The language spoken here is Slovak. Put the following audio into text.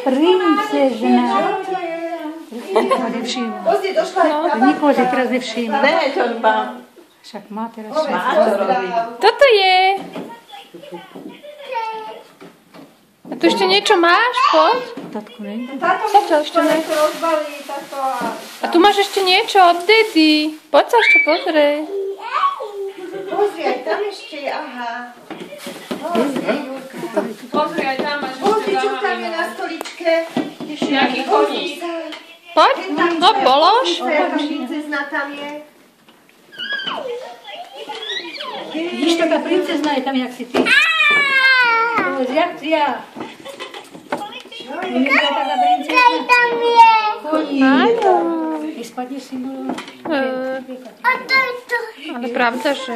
Princezna. Nevšimla. Nikoho si teraz nevšimla. Však má teraz všimla. Toto je. A tu ešte niečo máš? Poď. Tatku, ne? Čo ešte ne? A tu máš ešte niečo od Daddy. Poď sa ešte pozrieť. Pozri, aj tam ešte je, aha. Pozri, aj tam máš Pozri, čo tam je na stoličke. nejaký koník. Poď, no polož. Princezna tam je. Vidíš, taká princezna je tam, jak si ty. Jak si ja. Vidíš, taká princezna. Tam je. Koník. Ty spadneš si bolo. Ale pravda, že...